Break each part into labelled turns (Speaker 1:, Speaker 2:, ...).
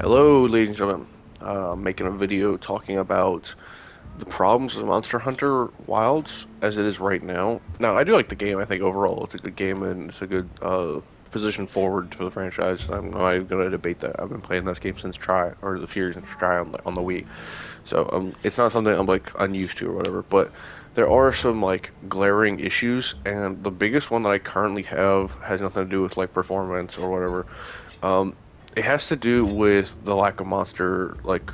Speaker 1: Hello, ladies and gentlemen. Making a video talking about the problems of Monster Hunter Wilds as it is right now. Now, I do like the game. I think overall it's a good game and it's a good position forward for the franchise. I'm not even going to debate that. I've been playing this game since Try, or the series since Try on the Wii. So it's not something I'm like unused to or whatever. But there are some like glaring issues, and the biggest one that I currently have has nothing to do with like performance or whatever. Um, it has to do with the lack of monster like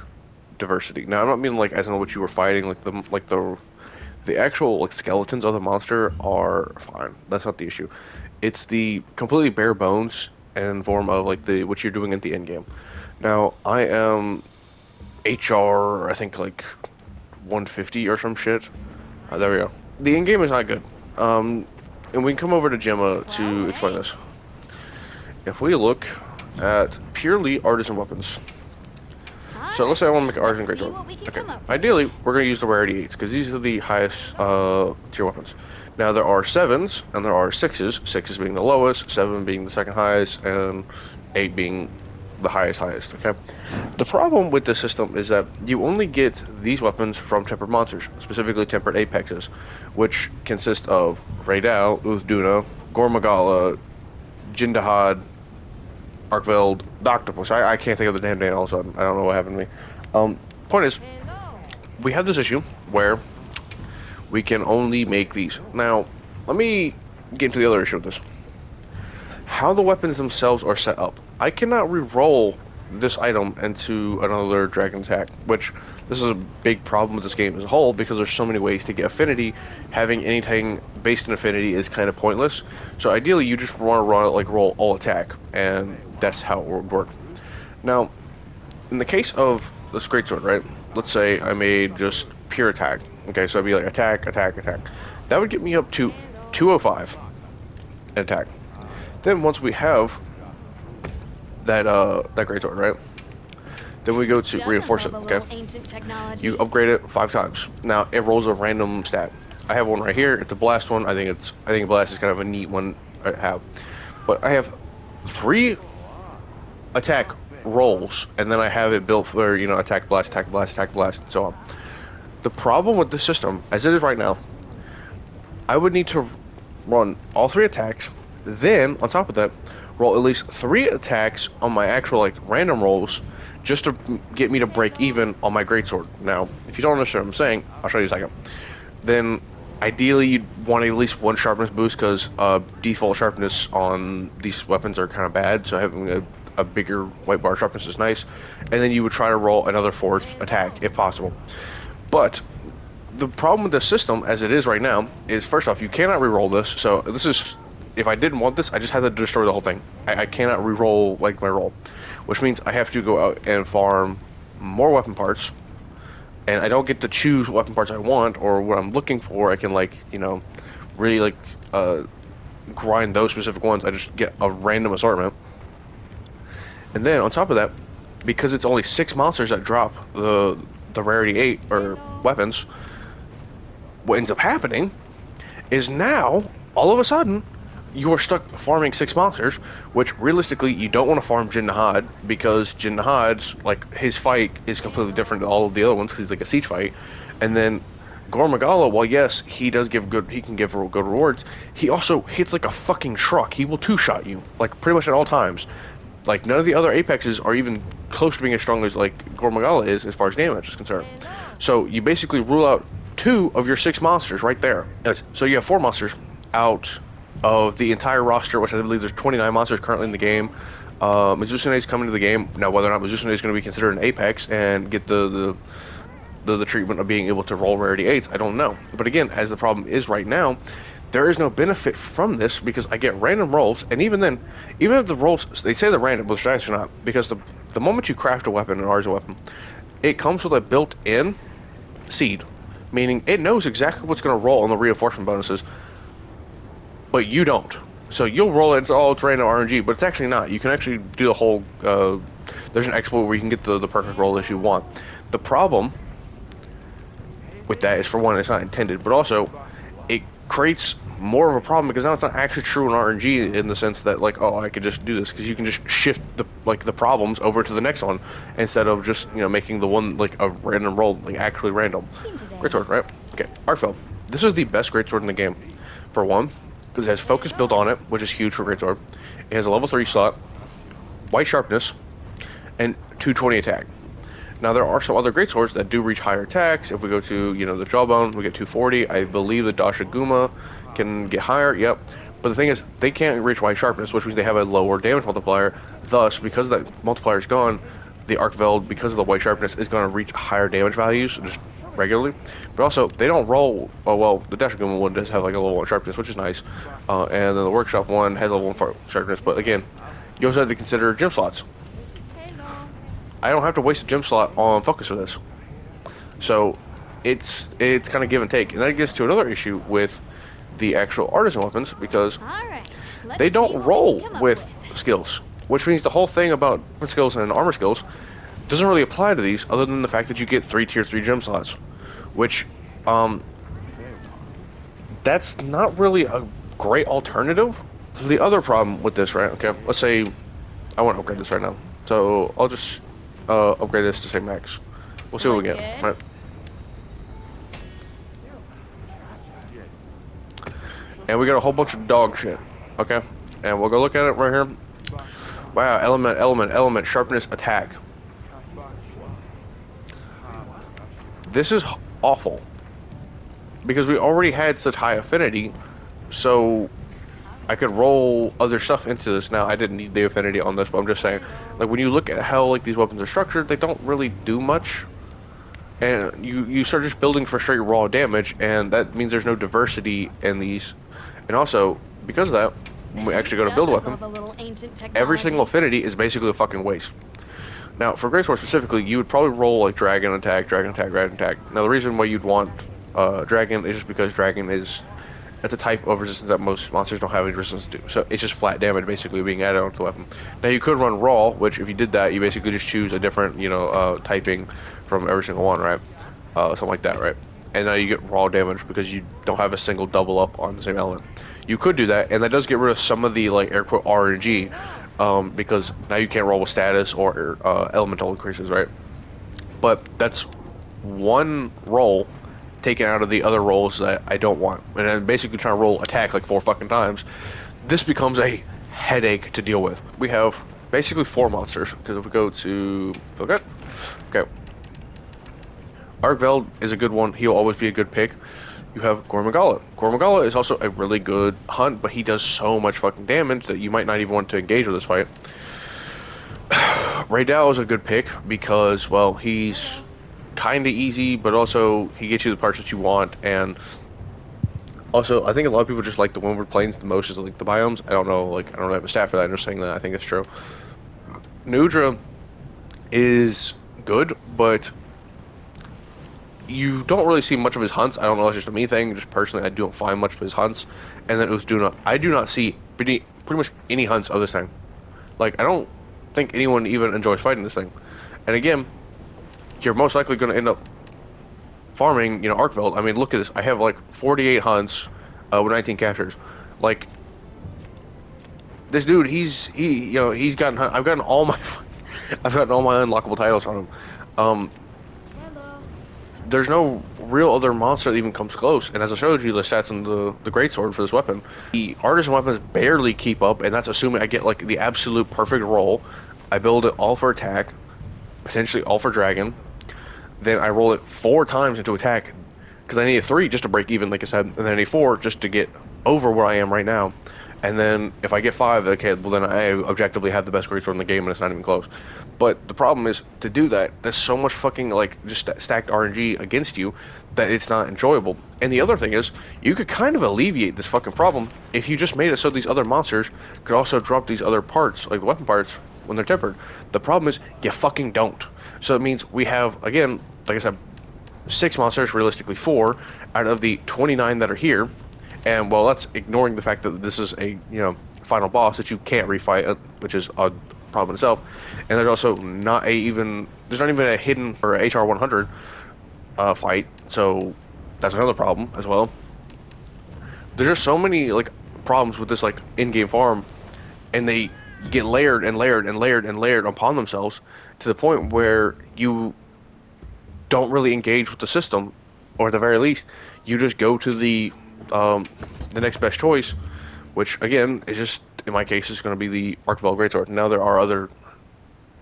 Speaker 1: diversity. Now, I'm not meaning like as in what you were fighting, like the actual like skeletons of the monster are fine. That's not the issue. It's the completely bare bones and form of like the what you're doing at the end game. Now, I am HR, I think like 150 or some shit. There we go. The end game is not good. Um, and we can come over to Gemma
Speaker 2: Well,
Speaker 1: to explain
Speaker 2: hey.
Speaker 1: this. If we look at purely artisan weapons. So let's say I want to
Speaker 2: Alright,
Speaker 1: make an
Speaker 2: let's
Speaker 1: artisan
Speaker 2: see
Speaker 1: greatsword.
Speaker 2: what we can
Speaker 1: Okay.
Speaker 2: come up with.
Speaker 1: Ideally, we're going to use the rarity 8s because these are the highest tier weapons. Now there are 7s and there are 6s. 6s being the lowest, 7 being the second highest, and 8 being the highest. Okay. The problem with this system is that you only get these weapons from tempered monsters, specifically tempered apexes, which consist of Raidal, Uthduna, Gormagala, Jindahad, Arkveld, Octopus. I can't think of the damn name all of a sudden. I don't know what happened to me. Um, Point is,
Speaker 2: Hello.
Speaker 1: we have this issue where we can only make these. Now, let me get into the other issue with this. How the weapons themselves are set up. I cannot re-roll this item into another dragon attack, which this is a big problem with this game as a whole because there's so many ways to get affinity. Having anything based in affinity is kind of pointless. So ideally, you just want to run it like roll all attack, and that's how it would work. Now, in the case of this greatsword, right? Let's say I made just pure attack. Okay, so I'd be like attack, attack, attack. That would get me up to 205 in attack. Then once we have that greatsword, right? Then we go to
Speaker 2: Doesn't
Speaker 1: reinforce
Speaker 2: love
Speaker 1: it.
Speaker 2: a
Speaker 1: Okay,
Speaker 2: little ancient
Speaker 1: you
Speaker 2: technology.
Speaker 1: upgrade it 5 times. Now it rolls a random stat. I have one right here. It's a blast one. I think blast is kind of a neat one I have. But I have 3 attack rolls, and then I have it built for attack blast, attack blast, attack blast, and so on. The problem with the system, as it is right now, I would need to run all 3 attacks, then on top of that, roll at least 3 attacks on my actual like random rolls, just to get me to break even on my greatsword. Now, if you don't understand what I'm saying, I'll show you in a second. Then, ideally, you'd want at least 1 sharpness boost because default sharpness on these weapons are kind of bad. So having a bigger white bar sharpness is nice, and then you would try to roll another 4th attack if possible. But the problem with the system as it is right now is first off, you cannot re-roll this. So this is if I didn't want this, I just had to destroy the whole thing. I cannot re-roll like my roll, which means I have to go out and farm more weapon parts, and I don't get to choose what weapon parts I want or what I'm looking for. I can really grind those specific ones. I just get a random assortment, and then on top of that, because it's only 6 monsters that drop the rarity 8 or
Speaker 2: Hello.
Speaker 1: weapons, what ends up happening is now all of a sudden you are stuck farming 6 monsters, which realistically you don't want to farm Jin Nahad because Jin Nahad's like his fight is completely different to all of the other ones because he's like a siege fight, and then Gormagala, while yes he can give good rewards, he also hits like a fucking truck. He will 2-shot you like pretty much at all times. Like none of the other apexes are even close to being as strong as like Gormagala is as far as damage is concerned.
Speaker 2: Hello.
Speaker 1: So you basically rule out 2 of your 6 monsters right there. So you have 4 monsters out of the entire roster, which I believe there's 29 monsters currently in the game.
Speaker 2: Hello.
Speaker 1: Mizusane's coming to the game now. Whether or not Mizusane is going to be considered an apex and get the treatment of being able to roll rarity 8s, I don't know. But again, as the problem is right now, there is no benefit from this because I get random rolls, and even then, even if the rolls they say they're random, but they're actually not, because the moment you craft a weapon, an Arza weapon, it comes with a built-in seed, meaning it knows exactly what's going to roll on the reinforcement bonuses, but you don't. So you'll roll it, it's random RNG, but it's actually not. You can actually do the whole, there's an exploit where you can get the perfect roll that you want. The problem with that is, for one, it's not intended, but also, it creates more of a problem because now it's not actually true in RNG in the sense that like, oh, I could just do this because you can just shift the problems over to the next one instead of just making the one like a random roll like actually random. Greatsword, right? Okay, Arcfell. This is the best greatsword in the game. For one, because it has focus built on it, which is huge for greatsword. It has a level 3 slot, white sharpness, and 220 attack. Now there are some other greatswords that do reach higher attacks. If we go to the Jawbone, we get 240. I believe the Dashaguma can get higher. Yep. But the thing is, they can't reach white sharpness, which means they have a lower damage multiplier. Thus, because that multiplier is gone, the Arcveld, because of the white sharpness, is going to reach higher damage values just regularly. But also, they don't roll. Oh well, the Dashaguma one does have like a level 1 sharpness, which is nice. And then the Workshop one has a level 1 sharpness. But again, you also have to consider gem slots. I don't have to waste a gem slot on focus for this. So it's kind of give and take. And that gets to another issue with the actual artisan weapons because they don't roll with skills. Which means the whole thing about skills and armor skills doesn't really apply to these other than the fact that you get 3 tier 3 gem slots. Which, that's not really a great alternative. The other problem with this, right? Okay, let's say I want to upgrade this right now. So I'll just upgrade this to say max. We'll see what we get. Right. And we got a whole bunch of dog shit. Okay. And we'll go look at it right here. Wow, element, sharpness, attack. This is awful. Because we already had such high affinity, so I could roll other stuff into this. Now, I didn't need the affinity on this, but I'm just saying, like, when you look at how, like, these weapons are structured, they don't really do much. And you start just building for straight raw damage, and that means there's no diversity in these. And also, because of that, when we actually go to build a weapon, every single affinity is basically a fucking waste. Now, for Greatsword specifically, you would probably roll, like, Dragon Attack, Dragon Attack, Dragon Attack. Now, the reason why you'd want Dragon is just because Dragon is... That's a type of resistance that most monsters don't have any resistance to. So it's just flat damage basically being added onto the weapon. Now you could run raw, which if you did that, you basically just choose a different, typing from every single one, right? Something like that, right? And now you get raw damage because you don't have a single double up on the same element. You could do that, and that does get rid of some of the, like, air quote RNG, because now you can't roll with status or elemental increases, right? But that's one roll taken out of the other rolls that I don't want. And I'm basically trying to roll attack like 4 fucking times. This becomes a headache to deal with. We have basically 4 monsters, because if we go to... Okay. Arcveld is a good one. He'll always be a good pick. You have Gormagala. Gormagala is also a really good hunt, but he does so much fucking damage that you might not even want to engage with this fight. Raydal is a good pick because, well, he's kind of easy, but also he gets you the parts that you want, and also I think a lot of people just like the Windward Plains the most is like the biomes. I don't know, like I don't have a stat for that. I'm just saying that I think it's true. Nudra is good, but you don't really see much of his hunts. I don't know, it's just a me thing. Just personally, I don't find much of his hunts. And then I do not see pretty much any hunts of this thing. Like, I don't think anyone even enjoys fighting this thing. And again, you're most likely going to end up farming, Arcveld. I mean, look at this. I have, like, 48 hunts with 19 captures. Like, this dude, he's gotten, I've gotten all my, I've gotten all my unlockable titles from him. There's no real other monster that even comes close. And as I showed you the stats on the greatsword for this weapon, the artisan weapons barely keep up, and that's assuming I get, like, the absolute perfect roll. I build it all for attack, potentially all for dragon. Then I roll it 4 times into attack, because I need a 3 just to break even, like I said, and then I need 4 just to get over where I am right now. And then if I get 5, okay, well then I objectively have the best greatsword in the game, and it's not even close. But the problem is, to do that, there's so much fucking, like, just stacked RNG against you that it's not enjoyable. And the other thing is, you could kind of alleviate this fucking problem if you just made it so these other monsters could also drop these other parts, like weapon parts, when they're tempered. The problem is, you fucking don't. So it means we have, again, like I said, 6 monsters, realistically 4, out of the 29 that are here. And, well, that's ignoring the fact that this is a, final boss that you can't refight, which is a problem in itself. And there's also not even a hidden or HR 100 fight, so that's another problem as well. there's just so many like problems with this like in-game farm, and they get layered and layered and layered and layered upon themselves to the point where you don't really engage with the system, or at the very least, you just go to um, the next best choice, which again is just in my case is going to be the Arc Veil Greatsword. Now there are other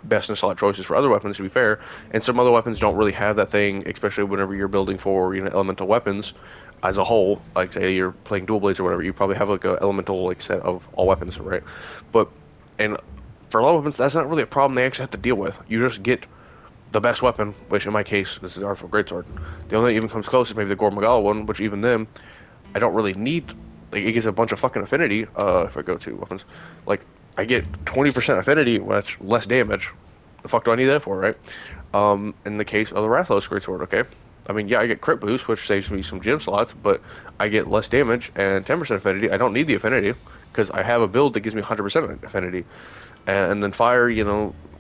Speaker 1: best in slot choices for other weapons, to be fair, and some other weapons don't really have that thing, especially whenever you're building for elemental weapons as a whole. Like say you're playing dual blades or whatever, you probably have like a elemental like set of all weapons, right? But and for a lot of weapons, that's not really a problem they actually have to deal with. You just get the best weapon, which in my case this is the Artful Greatsword. The only thing that even comes close is maybe the Gore Magala one, which even then I don't really need. Like it gives a bunch of fucking affinity. If I go to weapons, like I get 20% affinity, which less damage. The fuck do I need that for, right? In the case of the Rathalos Greatsword, okay. I mean, yeah, I get crit boost, which saves me some gem slots, but I get less damage and 10% affinity. I don't need the affinity because I have a build that gives me 100% affinity. And then fire,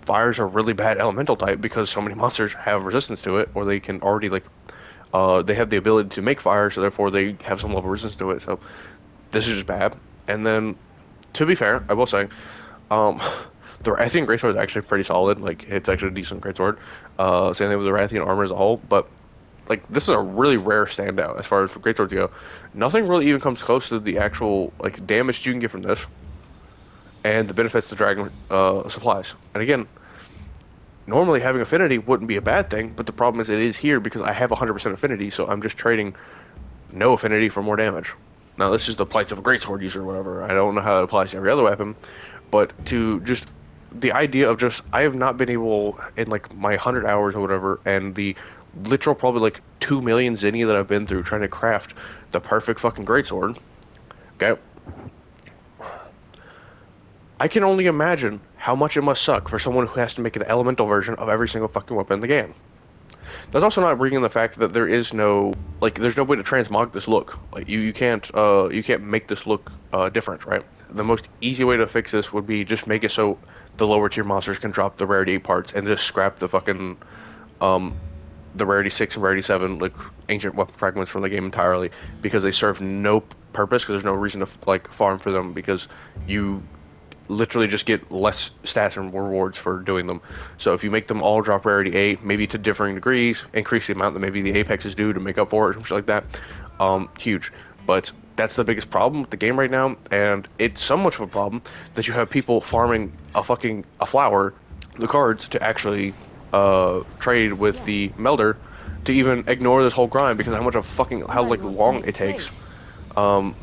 Speaker 1: fire's a really bad elemental type because so many monsters have resistance to it, or they can already like they have the ability to make fire, so therefore they have some level of resistance to it. So this is just bad. And then, to be fair, I will say, um, the Rathian Greatsword is actually pretty solid. Like it's actually a decent Greatsword. Same thing with the Rathian armor as a whole. But like this is a really rare standout as far as for Greatswords go. Nothing really even comes close to the actual like damage you can get from this and the benefits the dragon supplies. And again, normally having affinity wouldn't be a bad thing, but the problem is it is here because I have 100% affinity, so I'm just trading no affinity for more damage. Now, this is the plights of a greatsword user or whatever. I don't know how it applies to every other weapon, but to just the idea of just I have not been able in like my 100 hours or whatever, and the literal probably like 2 million zinnia that I've been through trying to craft the perfect fucking greatsword. Okay, I can only imagine how much it must suck for someone who has to make an elemental version of every single fucking weapon in the game. That's also not bringing the fact that there is no like there's no way to transmog this look. Like you can't make this look different, right? The most easy way to fix this would be just make it so the lower tier monsters can drop the rarity 8 parts and just scrap the fucking um the rarity 6 and rarity 7 like ancient weapon fragments from the game entirely because they serve no purpose because there's no reason to like farm for them because you literally just get less stats and rewards for doing them. So if you make them all drop rarity 8, maybe to differing degrees, increase the amount that maybe the Apexes do to make up for it, something like that, huge. But that's the biggest problem with the game right now, and it's so much of a problem that you have people farming a flower, the cards, to actually trade with the
Speaker 2: Yes.
Speaker 1: melder to even ignore this whole grind because how
Speaker 2: Somebody
Speaker 1: like
Speaker 2: wants to
Speaker 1: long
Speaker 2: make a
Speaker 1: it takes.
Speaker 2: trade.
Speaker 1: Um,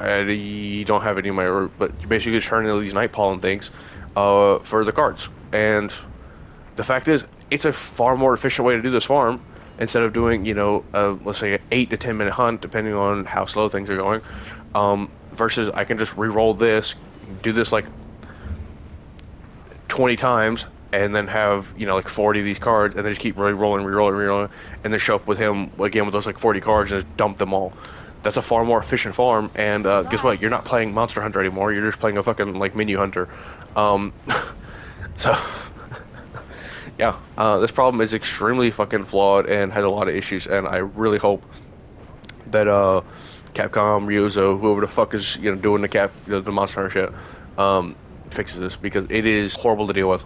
Speaker 1: you don't have any of my root, but you basically just turn into these night pollen things for the cards. And the fact is, it's a far more efficient way to do this farm instead of doing, let's say an 8 to 10 minute hunt, depending on how slow things are going. Versus I can just re-roll this, do this like 20 times, and then have, like 40 of these cards, and then just keep re-rolling, re-rolling, re-rolling, and then show up with him again with those like 40 cards and just dump them all. That's a far more efficient farm, and guess
Speaker 2: Goodbye.
Speaker 1: what? You're not playing Monster Hunter anymore. You're just playing a fucking like menu hunter. Um, so yeah, this problem is extremely fucking flawed and has a lot of issues, and I really hope that Capcom, Ryozo, whoever the fuck is doing the Monster Hunter shit, um, fixes this because it is horrible to deal with.